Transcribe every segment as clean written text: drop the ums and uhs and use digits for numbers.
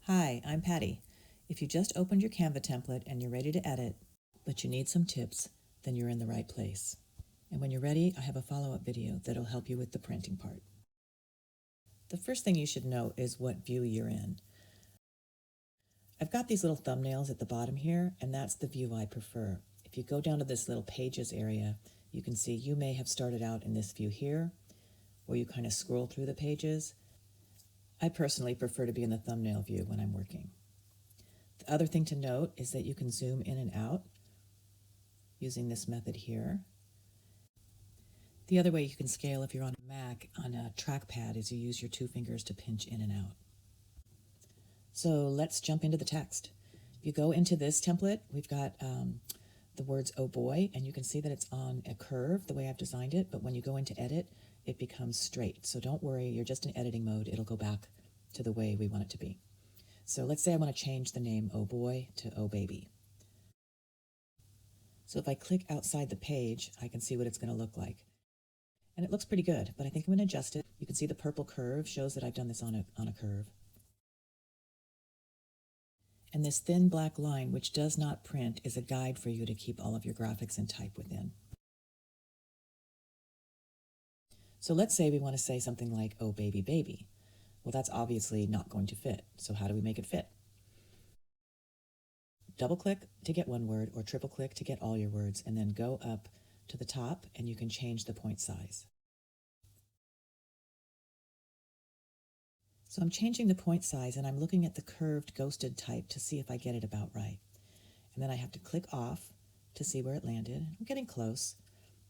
Hi, I'm Patty. If you just opened your Canva template and you're ready to edit, but you need some tips, then you're in the right place. And when you're ready, I have a follow-up video that'll help you with the printing part. The first thing you should know is what view you're in. I've got these little thumbnails at the bottom here, and that's the view I prefer. If you go down to this little pages area, you can see you may have started out in this view here, where you kind of scroll through the pages. I personally prefer to be in the thumbnail view when I'm working. The other thing to note is that you can zoom in and out using this method here. The other way you can scale if you're on a Mac on a trackpad is you use your two fingers to pinch in and out. So let's jump into the text. If you go into this template, we've got the words "oh boy," and you can see that it's on a curve the way I've designed it, but when you go into edit, it becomes straight. So don't worry, you're just in editing mode. It'll go back to the way we want it to be. So let's say I want to change the name "oh boy" to "oh baby." So if I click outside the page, I can see what it's going to look like. And it looks pretty good, but I think I'm going to adjust it. You can see the purple curve shows that I've done this on a curve. And this thin black line, which does not print, is a guide for you to keep all of your graphics and type within. So let's say we want to say something like, "oh baby, baby." Well, that's obviously not going to fit. So how do we make it fit? Double click to get one word or triple click to get all your words, and then go up to the top and you can change the point size. So I'm changing the point size and I'm looking at the curved ghosted type to see if I get it about right. And then I have to click off to see where it landed. I'm getting close.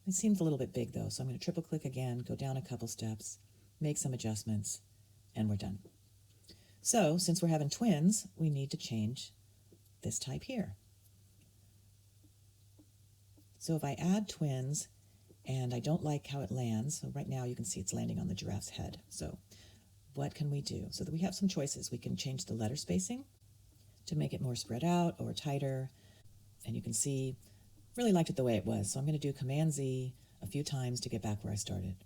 It seems a little bit big though, so I'm going to triple click again, go down a couple steps, make some adjustments, and we're done. So since we're having twins, we need to change this type here. So if I add twins and I don't like how it lands, so right now you can see it's landing on the giraffe's head. So what can we do? So that we have some choices. We can change the letter spacing to make it more spread out or tighter. And you can see, really liked it the way it was. So I'm going to do Command Z a few times to get back where I started.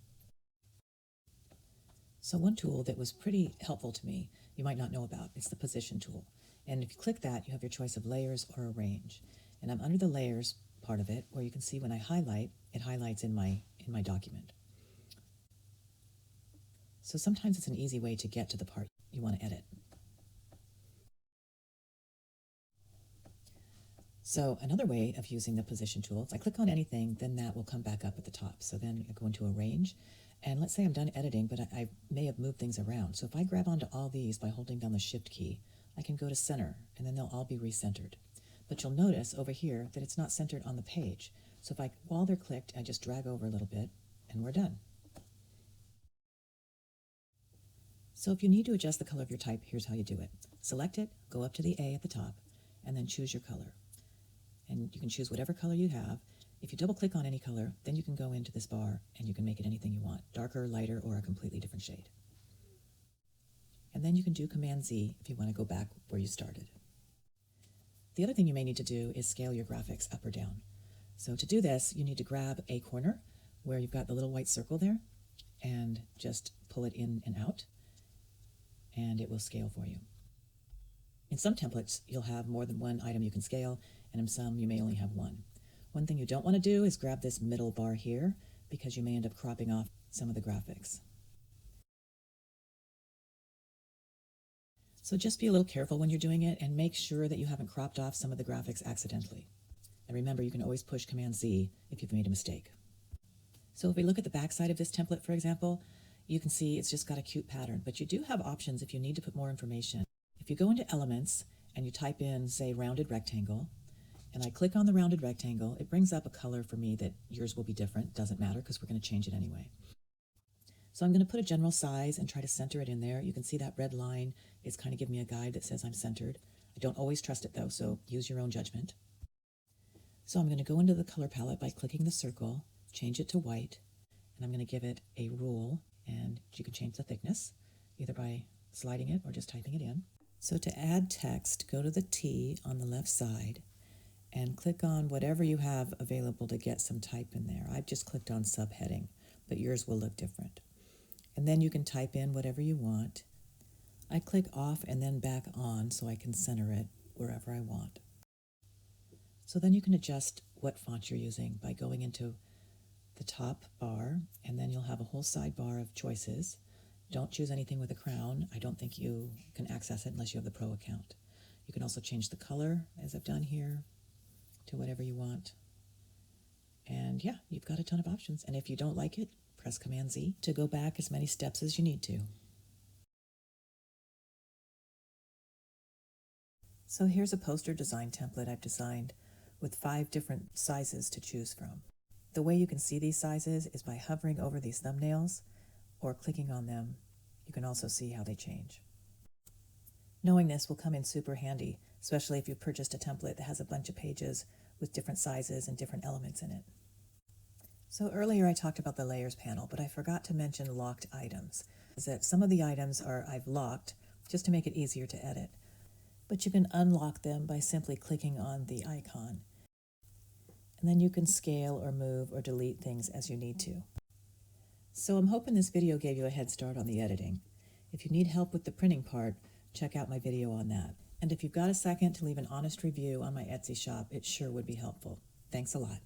So one tool that was pretty helpful to me, you might not know about, it's the position tool. And if you click that, you have your choice of layers or arrange. And I'm under the layers part of it, where you can see when I highlight, it highlights in my document. So sometimes it's an easy way to get to the part you want to edit. So another way of using the position tool, if I click on anything, then that will come back up at the top. So then I go into arrange, and let's say I'm done editing, but I may have moved things around. So if I grab onto all these by holding down the shift key, I can go to center, and then they'll all be recentered. But you'll notice over here that it's not centered on the page. So if while they're clicked, I just drag over a little bit, and we're done. So if you need to adjust the color of your type, here's how you do it. Select it, go up to the A at the top, and then choose your color. And you can choose whatever color you have. If you double click on any color, then you can go into this bar and you can make it anything you want, darker, lighter, or a completely different shade. And then you can do Command Z if you want to go back where you started. The other thing you may need to do is scale your graphics up or down. So to do this, you need to grab a corner where you've got the little white circle there and just pull it in and out, and it will scale for you. In some templates, you'll have more than one item you can scale, and in some, you may only have one. One thing you don't want to do is grab this middle bar here, because you may end up cropping off some of the graphics. So just be a little careful when you're doing it, and make sure that you haven't cropped off some of the graphics accidentally. And remember, you can always push Command Z if you've made a mistake. So if we look at the back side of this template, for example, you can see it's just got a cute pattern, but you do have options if you need to put more information. If you go into Elements and you type in, say, rounded rectangle, and I click on the rounded rectangle, it brings up a color for me that yours will be different. Doesn't matter because we're going to change it anyway. So I'm going to put a general size and try to center it in there. You can see that red line is kind of giving me a guide that says I'm centered. I don't always trust it though, so use your own judgment. So I'm going to go into the color palette by clicking the circle, change it to white, and I'm going to give it a rule, and you can change the thickness either by sliding it or just typing it in. So to add text, go to the T on the left side and click on whatever you have available to get some type in there. I've just clicked on subheading, but yours will look different. And then you can type in whatever you want. I click off and then back on so I can center it wherever I want. So then you can adjust what font you're using by going into the top bar, and then you'll have a whole sidebar of choices. Don't choose anything with a crown. I don't think you can access it unless you have the Pro account. You can also change the color, as I've done here, to whatever you want. And yeah, you've got a ton of options. And if you don't like it, press Command Z to go back as many steps as you need to. So here's a poster design template I've designed with 5 different sizes to choose from. The way you can see these sizes is by hovering over these thumbnails or clicking on them. You can also see how they change. Knowing this will come in super handy, especially if you've purchased a template that has a bunch of pages with different sizes and different elements in it. So earlier I talked about the layers panel, but I forgot to mention locked items. That some of the items I've locked just to make it easier to edit, but you can unlock them by simply clicking on the icon. And then you can scale or move or delete things as you need to. So I'm hoping this video gave you a head start on the editing. If you need help with the printing part, check out my video on that. And if you've got a second to leave an honest review on my Etsy shop, it sure would be helpful. Thanks a lot.